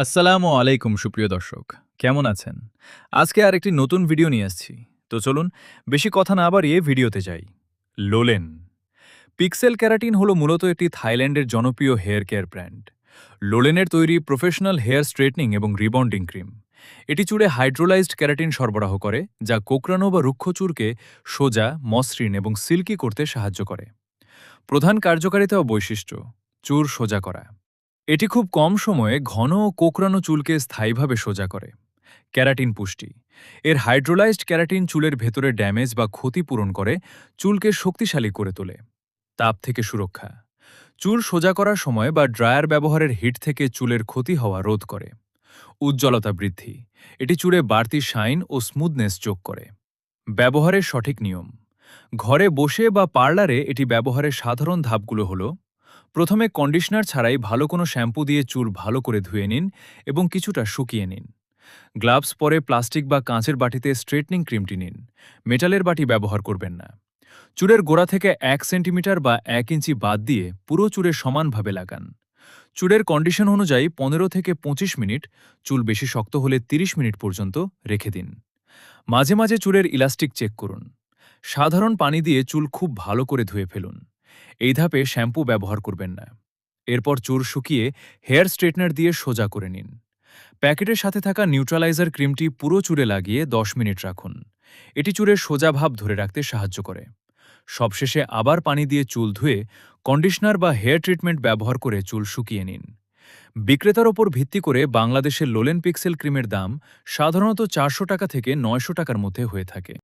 আসসালামু আলাইকুম সুপ্রিয় দর্শক, কেমন আছেন? আজকে আরেকটি নতুন ভিডিও নিয়ে আসছি। তো চলুন বেশি কথা না বাড়িয়ে ভিডিওতে যাই। লোলেন পিক্সেল ক্যারাটিন হলো মূলত একটি থাইল্যান্ডের জনপ্রিয় হেয়ার কেয়ার ব্র্যান্ড। লোলেনের তৈরি প্রফেশনাল হেয়ার স্ট্রেটনিং এবং রিবন্ডিং ক্রিম। এটি চুলে হাইড্রোলাইজড ক্যারাটিন সরবরাহ করে, যা কোঁকড়ানো বা রুক্ষ চুলকে সোজা, মসৃণ এবং সিল্কি করতে সাহায্য করে। প্রধান কার্যকারিতা ও বৈশিষ্ট্য: চুল সোজা করা। এটি খুব কম সময়ে ঘন ও কোঁকড়ানো চুলকে স্থায়ীভাবে সোজা করে। ক্যারাটিন পুষ্টি: এর হাইড্রোলাইজড ক্যারাটিন চুলের ভেতরে ড্যামেজ বা ক্ষতি পূরণ করে চুলকে শক্তিশালী করে তোলে। তাপ থেকে সুরক্ষা: চুল সোজা করার সময় বা ড্রায়ার ব্যবহারের হিট থেকে চুলের ক্ষতি হওয়া রোধ করে। উজ্জ্বলতা বৃদ্ধি: এটি চুলে বাড়তি শাইন ও স্মুথনেস যোগ করে। ব্যবহারের সঠিক নিয়ম: ঘরে বসে বা পার্লারে এটি ব্যবহারের সাধারণ ধাপগুলো হল: প্রথমে কন্ডিশনার ছাড়াই ভালো কোনো শ্যাম্পু দিয়ে চুল ভালো করে ধুয়ে নিন এবং কিছুটা শুকিয়ে নিন। গ্লাভস পরে প্লাস্টিক বা কাঁচের বাটিতে স্ট্রেটনিং ক্রিমটি নিন। মেটালের বাটি ব্যবহার করবেন না। চুলের গোড়া থেকে 1 সেন্টিমিটার বা 1 ইঞ্চি বাদ দিয়ে পুরো চুলে সমানভাবে লাগান। চুলের কন্ডিশন অনুযায়ী 15 থেকে 25 মিনিট, চুল বেশি শক্ত হলে 30 মিনিট পর্যন্ত রেখে দিন। মাঝে মাঝে চুলের ইলাস্টিক চেক করুন। সাধারণ পানি দিয়ে চুল খুব ভালো করে ধুয়ে ফেলুন। এই ধাপে শ্যাম্পু ব্যবহার করবেন না। এরপর চুল শুকিয়ে হেয়ার স্ট্রেটনার দিয়ে সোজা করে নিন। প্যাকেটের সাথে থাকা নিউট্রালাইজার ক্রিমটি পুরো চুলে লাগিয়ে 10 মিনিট রাখুন। এটি চুলের সোজা ভাব ধরে রাখতে সাহায্য করে। সবশেষে আবার পানি দিয়ে চুল ধুয়ে কন্ডিশনার বা হেয়ার ট্রিটমেন্ট ব্যবহার করে চুল শুকিয়ে নিন। বিক্রেতার ওপর ভিত্তি করে বাংলাদেশের লোলেন পিক্সেল ক্রিমের দাম সাধারণত 400 টাকা থেকে 900 টাকার মধ্যে হয়ে থাকে।